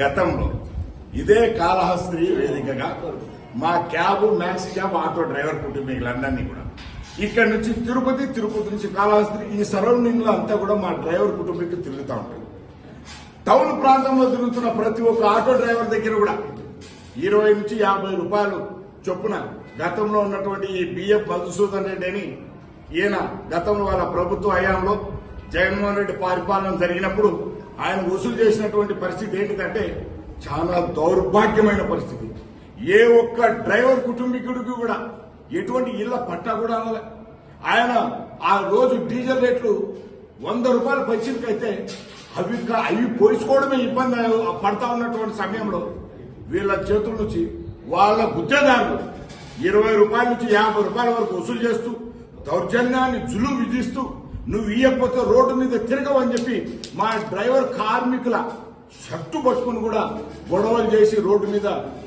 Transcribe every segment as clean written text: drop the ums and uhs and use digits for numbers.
గతంలో ఇదే కాళహస్త్రి వేదికగా మా cab max cab auto driver కుటుంబీకులందరినీ కూడా ఇక్కడ నుంచి తిరుపతి నుంచి కాళహస్త్రి ఈ సరౌండింగ్ లో అంతా కూడా మా డ్రైవర్ కుటుంబీకులు తిరుగుతూ ఉంటారు. టౌన్ ప్రాంతంలో తిరుగుతున్న ప్రతి ఒక్క ఆటో డ్రైవర్ దగ్గర కూడా 20 నుంచి 50 రూపాయలు చొప్పున గతంలో ఉన్నటువంటి ఈ బిఎఫ్ మధుసూదన్ రెడ్డి అని ఈయన గతంలో వాళ్ళ ప్రభుత్వ హయాంలో జగన్మోహన్ రెడ్డి పరిపాలన జరిగినప్పుడు ఆయన వసూలు చేసినటువంటి పరిస్థితి ఏంటిదంటే చాలా దౌర్భాగ్యమైన పరిస్థితి. ఏ ఒక్క డ్రైవర్ కుటుంబీకుడికి కూడా ఎటువంటి ఇళ్ల పట్టా కూడా అనలే. ఆయన ఆ రోజు డీజిల్ రేట్లు 100 రూపాయల పైసలకైతే అవి పోయించుకోవడమే ఇబ్బంది పడతా ఉన్నటువంటి సమయంలో వీళ్ళ చేతుల నుంచి వాళ్ళ గుత్తేదారులు 20 రూపాయల నుంచి 50 రూపాయల వరకు వసూలు చేస్తూ దౌర్జన్యాన్ని జులు విధిస్తూ నువ్వు ఇయ్యకపోతే రోడ్డు మీద తిరగవని చెప్పి మా డ్రైవర్ కార్మికుల షర్టు పట్టుకుని కూడా గొడవలు చేసి రోడ్డు మీద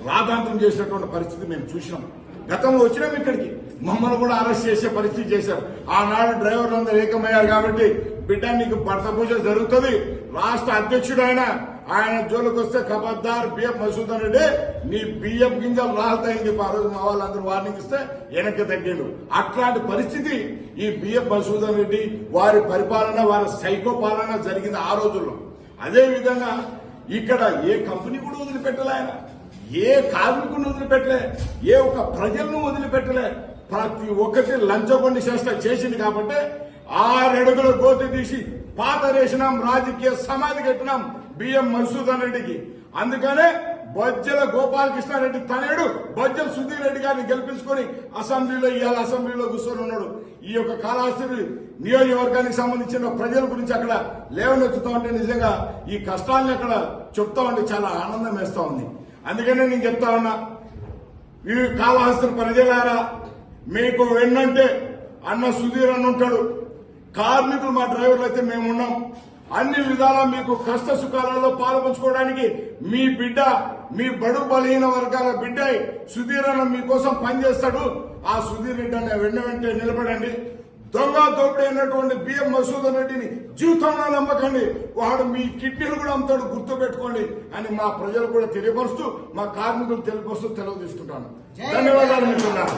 రాద్ధాంతం చేసినటువంటి పరిస్థితి మేము చూసినాం. గతంలో వచ్చినాం ఇక్కడికి, మమ్మల్ని కూడా అరెస్ట్ చేసే పరిస్థితి చేశారు. ఆనాడు డ్రైవర్లు అందరూ ఏకమయ్యారు కాబట్టి బిడ్డ నీకు భర్త పూజ జరుగుతుంది, రాష్ట్ర అధ్యక్షుడు ఆయన జోలికి వస్తే ఖబర్దార్ బిఎఫ్ మధుసూదన్ రెడ్డి నీ బియ్యం గింజలు రాలుతాయింది. ఆ రోజు మా వాళ్ళందరూ వార్నింగ్ ఇస్తే వెనక్కి తగ్గిండు. అట్లాంటి పరిస్థితి ఈ బిఎఫ్ మధుసూదన్ రెడ్డి వారి పరిపాలన వారి సైకో పాలన జరిగింది ఆ రోజుల్లో. అదే విధంగా ఇక్కడ ఏ కంపెనీ కూడా వదిలిపెట్టలే, ఆయన ఏ కార్మికుని వదిలిపెట్టలే, ఏ ఒక్క ప్రజలను వదిలిపెట్టలే. ప్రతి ఒక్కటి లంచగొండి చేష్ట చేసింది కాబట్టి 6 అడుగుల గోతి తీసి పాత రేసినాం, రాజకీయ సమాధి కట్టినాం బిఎం మధుసూదన్ రెడ్డికి. అందుకనే బొజ్జల గోపాలకృష్ణారెడ్డి తనేడు బొజ్జల సుధీర్ రెడ్డి గారిని గెలిపించుకొని అసెంబ్లీలో కూర్చొని ఉన్నాడు. ఈ యొక్క కాళహస్తి నియోజకవర్గానికి సంబంధించిన ప్రజల గురించి అక్కడ లేవనెత్తుతా ఉంటే నిజంగా ఈ కష్టాలను అక్కడ చెప్తా ఉంటే చాలా ఆనందం వేస్తా ఉంది. అందుకనే నేను చెప్తా ఉన్నా, ఈ కాళహస్తి ప్రజలారా, మీకు వెన్నంటే అన్న సుధీర్ అన్న ఉంటాడు, కార్మికులు మా డ్రైవర్లు అయితే మేమున్నాం. అన్ని విధాలా మీకు కష్ట సుఖాలలో పాల్పంచుకోవడానికి మీ బిడ్డ, మీ బడు బలహీన వర్గాల బిడ్డ సుధీర్ అన్న మీకోసం పనిచేస్తాడు. ఆ సుధీర్ రెడ్డి అన్న వెంటే నిలబడండి. దొంగ దోపిడీ అయినటువంటి బిఎం మధుసూదన్ రెడ్డిని జీవితంలో నమ్మకండి, వాడు మీ కిడ్నీలు కూడా అమ్ముతాడు, గుర్తుపెట్టుకోండి అని మా ప్రజలు కూడా తెలియపరుస్తూ, మా కార్మికులు తెలియపరుస్తూ తీసుకుంటాను. ధన్యవాదాలు మిత్రులారా.